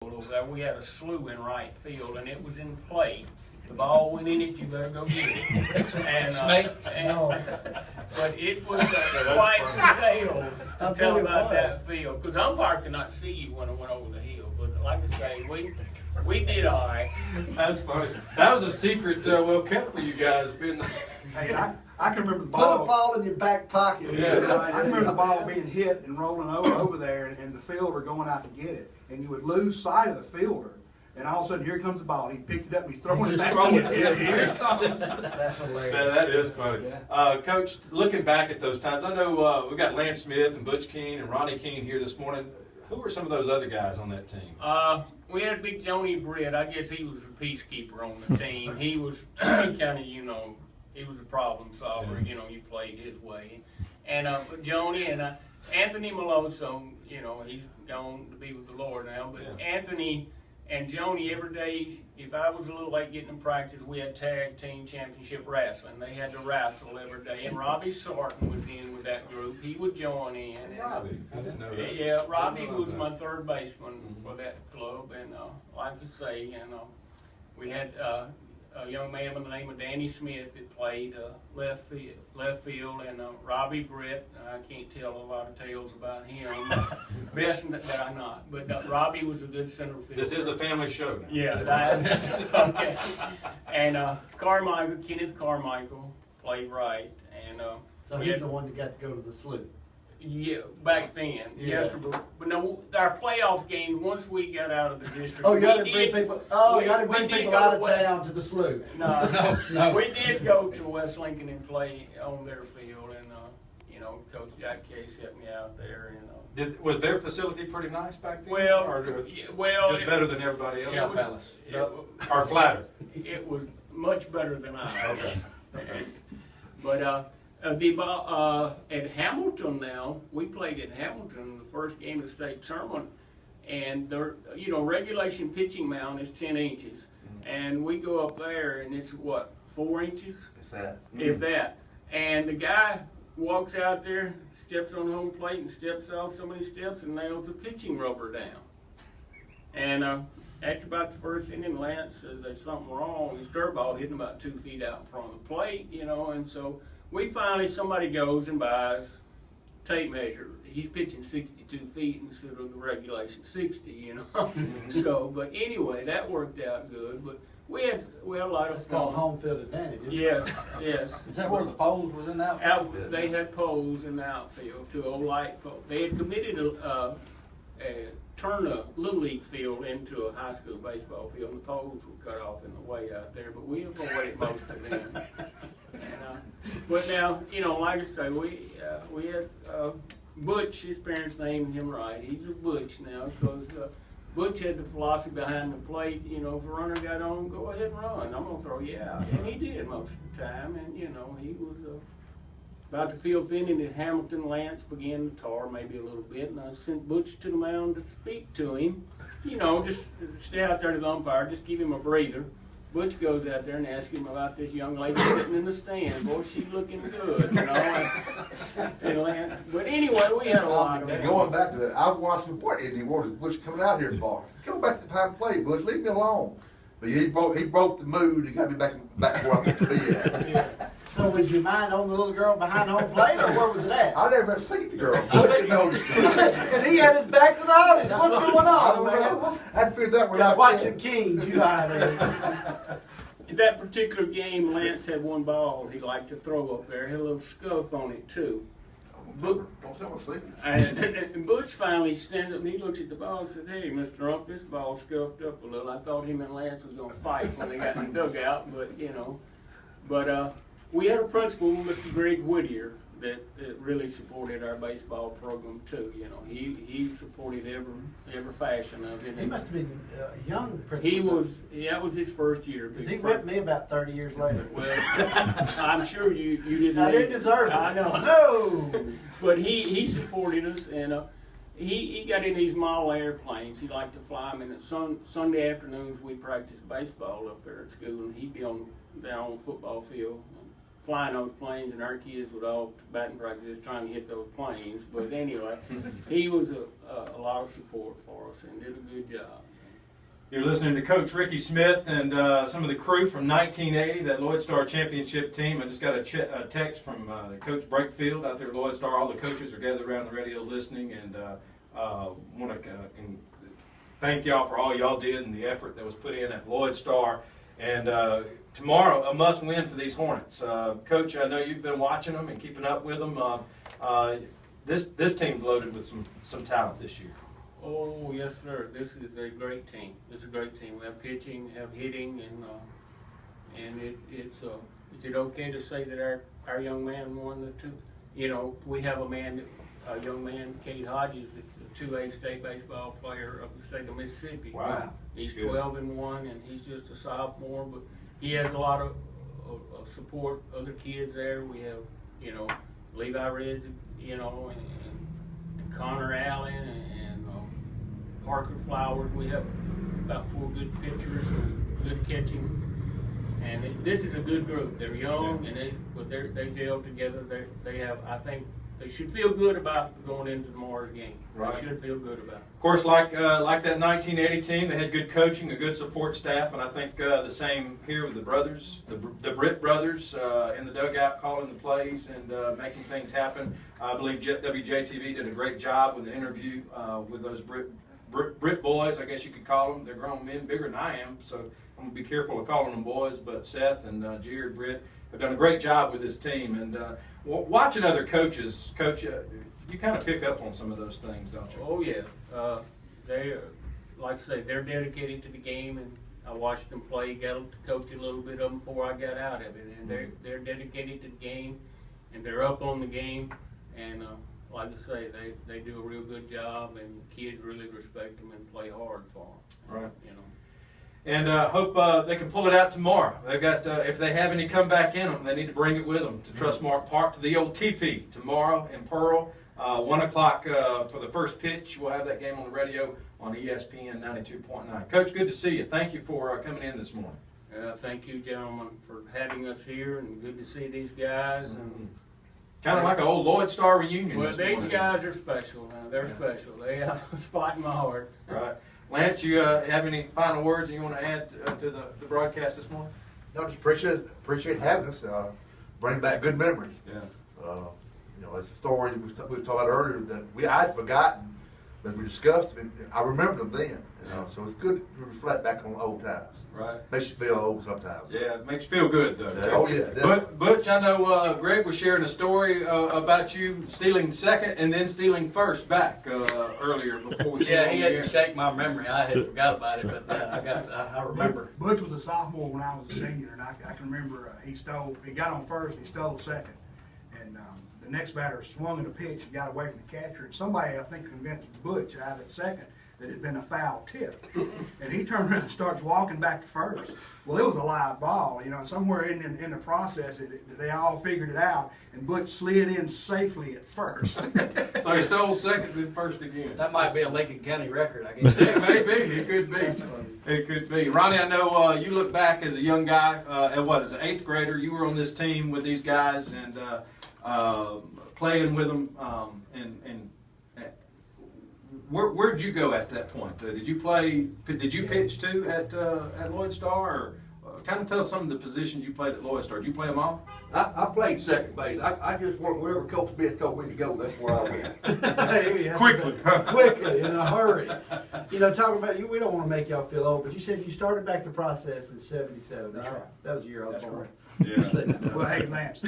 over there. We had a slough in right field, and it was in play. The ball went in it, you better go get it. But it was quite some tales to tell about that field, because umpire could not see you when it went over the hill. But like I say, we did all right. That's funny. That was a secret well kept for you guys. Hey, I can remember the ball. Put a ball in your back pocket. Yeah. I can remember the ball being hit and rolling over there, and the fielder going out to get it, and you would lose sight of the fielder. And all of a sudden, here comes the ball. He picked it up and he's throwing it back. Here it comes. That's hilarious. That is funny. Yeah. Coach, looking back at those times, I know we got Lance Smith and Butch Keene and Ronnie Keene here this morning. Who were some of those other guys on that team? We had Big Johnny Britt. I guess he was a peacekeeper on the team. He was kind of, he was a problem solver. Yeah. You played his way. And Johnny and Anthony Meloso, he's gone to be with the Lord now. But yeah. Anthony and Joni, every day, if I was a little late getting in practice, we had tag team championship wrestling. They had to wrestle every day. And Robbie Sarton was in with that group. He would join in. Robbie? I didn't know that. Yeah, Robbie was my third baseman for that club. And like I say, we had a young man by the name of Danny Smith that played left field, and Robbie Britt. I can't tell a lot of tales about him. Best that I'm not. But Robbie was a good center fielder. This is a family show now. Yeah, okay. And Kenneth Carmichael played right. And so he's the one that got to go to the slough. Yeah, back then. Yeah. Yes, but no, our playoff games, once we got out of the district. Oh, you got to bring people. Oh, you got to bring people out of town to the slough. No, we did go to West Lincoln and play on their field, and Coach Jack Case helped me out there. Was their facility pretty nice back then? Well, just better than everybody else. Cow Palace. Or flatter. It was much better than ours. Okay. But at Hamilton now, we played at Hamilton the first game of the state tournament, and the regulation pitching mound is 10 inches, and we go up there and it's what, 4 inches? If that. And the guy walks out there, steps on home plate and steps off so many steps and nails the pitching rubber down. And after about the first inning, Lance says there's something wrong. His dirt ball hitting about 2 feet out in front of the plate, and so somebody goes and buys tape measure. He's pitching 62 feet instead of the regulation 60, So, but anyway, that worked out good. But we had a lot of fun. It's called home field advantage. Yes. Is that where the poles was in the outfield? They had poles in the outfield, 2 old light poles. They had committed turn a little league field into a high school baseball field, and the poles were cut off in the way out there. But we avoided most of them. But now, like I say, we had Butch. His parents named him right. He's a Butch now because Butch had the philosophy behind the plate. If a runner got on, go ahead and run. I'm gonna throw you out, and he did most of the time. And he was about the 5th inning at Hamilton. Lance began to tar maybe a little bit, and I sent Butch to the mound to speak to him. Just stay out there to the umpire, just give him a breather. Butch goes out there and asks him about this young lady sitting in the stand. Boy, she's looking good, But anyway, we had a lot of fun. Going back to that, I watched the what is Butch coming out here for? Go back to the time play, Butch. Leave me alone. But he broke the mood and got me back where I want to be at. So was your mind on the little girl behind home plate, or where was it at? I never had seen the girl. Butch noticed it. And he had his back to the audience. What's going on, I don't know. I had to figure that one out. Watching King, you out there. In that particular game, Lance had one ball he liked to throw up there. Had a little scuff on it, too. Don't tell me sleeping. And Butch finally stands up and he looks at the ball and said, "Hey, Mr. Ump, this ball scuffed up a little." I thought him and Lance was going to fight when they got in the dugout, but, But we had a principal, Mr. Greg Whittier, that really supported our baseball program too. He supported every fashion of it. He must have been a young principal. That was his first year. He whipped me about 30 years later. Well, I'm sure you didn't. I didn't deserve it. I know. No. But he supported us, and he got in these model airplanes. He liked to fly them, and Sunday afternoons we practiced baseball up there at school, and he'd be down on the football field flying those planes, and our kids would all batting practice trying to hit those planes. But anyway, he was a lot of support for us and did a good job. You're listening to Coach Ricky Smith and some of the crew from 1980, that Loyd Star championship team. I just got a text from Coach Breakfield out there at Loyd Star. All the coaches are gathered around the radio listening, and want to thank y'all for all y'all did and the effort that was put in at Loyd Star. And tomorrow, a must-win for these Hornets. Coach, I know you've been watching them and keeping up with them. This team's loaded with some talent this year. Oh, yes, sir. This is a great team. This is a great team. We have pitching, have hitting, and is it okay to say that our young man won the two? You know, we have a young man, Cade Hodges, is a 2A state baseball player of the state of Mississippi. Wow. He's 12-1, and he's just a sophomore, but he has a lot of support. Other kids there. We have, you know, Levi Reds, you know, and Connor Allen and Parker Flowers. We have about 4 good pitchers and good catching, and this is a good group. They're young, and they gel together. They have, I think, they should feel good about going into tomorrow's game. Right. They should feel good about it. Of course, like that 1980 team, they had good coaching, a good support staff, and I think the same here with the brothers, the Britt brothers in the dugout calling the plays and making things happen. I believe WJTV did a great job with the interview with those Brit boys, I guess you could call them. They're grown men, bigger than I am, so I'm going to be careful of calling them boys. But Seth and Jared Britt have done a great job with this team. And watching other coaches, Coach, you kind of pick up on some of those things, don't you? Oh, yeah. They, like I say, they're dedicated to the game, and I watched them play, got to coach a little bit of them before I got out of it. And they're dedicated to the game, and they're up on the game. And like I say, they do a real good job, and kids really respect them and play hard for them. Right. You know. And hope they can pull it out tomorrow. They've got, if they have any comeback in them, they need to bring it with them to Trustmark Park, to the old TP tomorrow in Pearl. 1 o'clock for the first pitch. We'll have that game on the radio on ESPN 92.9. Coach, good to see you. Thank you for coming in this morning. Thank you, gentlemen, for having us here, and good to see these guys. And kind of like an old Loyd Star reunion. well, these guys are special. They're special. They have a spot in my heart. Right. Lance, you have any final words that you want to add to the broadcast this morning? No, just appreciate having us. Bring back good memories. Yeah. You know, it's a story we talked about earlier that I'd forgotten, as we discussed, and I remember them then. You know, so it's good to reflect back on old times. Right. Makes you feel old sometimes. Yeah, it makes you feel good, though. Yeah, oh, yeah, definitely. Butch, I know Greg was sharing a story about you stealing second and then stealing first back earlier before we Yeah, he had to shake my memory. I had forgot about it, but I remember. Butch was a sophomore when I was a senior, and I can remember he got on first, he stole second. And the next batter swung at a pitch and got away from the catcher. And somebody, I think, convinced Butch out at second that it had been a foul tip. And he turned around and starts walking back to first. Well, it was a live ball, you know, and somewhere in the process, they all figured it out, and Butch slid in safely at first. So he stole second and first again. That might be a Lincoln County record, I guess. It may be. It could be. It could be. Ronnie, I know you look back as a young guy, as an 8th grader, you were on this team with these guys and playing with them. Where'd you go at that point? Did you pitch too at Loyd Star? Or kind of tell us some of the positions you played at Loyd Star. Did you play them all? I played second base. I just went wherever Coach Smith told me to go. That's where I went. Quickly, in a hurry. You know, talking about you, we don't want to make y'all feel old, but you said you started back the process in '77. That's right. That was the year I was That's born. Yeah. Well, hey, Lance,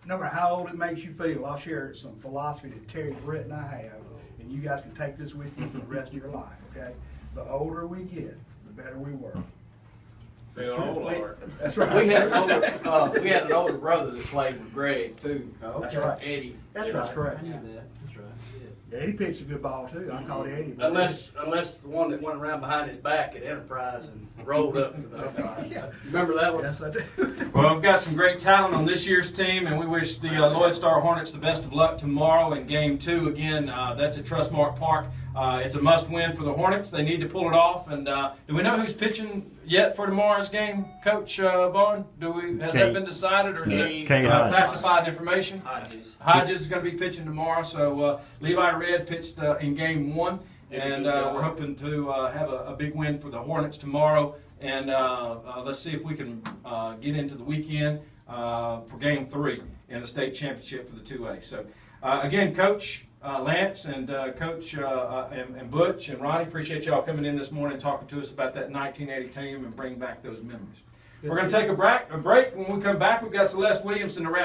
no matter how old it makes you feel, I'll share some philosophy that Terry Britt and I have, and you guys can take this with you for the rest of your life, okay? The older we get, the better we work. They all are. That's right. We had an older brother that played with Greg too. That's right. Eddie. That's That's right. correct. I knew that. That's right. Yeah, Eddie pitched a good ball too. I called Eddie. but- Unless the one that went around behind his back at Enterprise and rolled up to the umpire. Yeah. Remember that one? Yes, I do. Well, we've got some great talent on this year's team, and we wish the Loyd Star Hornets the best of luck tomorrow in Game 2. Again, that's at Trustmark Park. It's a must-win for the Hornets. They need to pull it off. And do we know who's pitching yet for tomorrow's game, Coach Vaughn? Has that been decided, or is it classified information? Hodges. Hodges is going to be pitching tomorrow. So Levi Red pitched in Game 1. and we're hoping to have a big win for the Hornets tomorrow. And let's see if we can get into the weekend for Game 3 in the state championship for the 2A. So again, Coach Lance and Coach and Butch and Ronnie, appreciate y'all coming in this morning and talking to us about that 1980 team and bringing back those memories. We're going to take a break. When we come back, we've got Celeste Williamson to wrap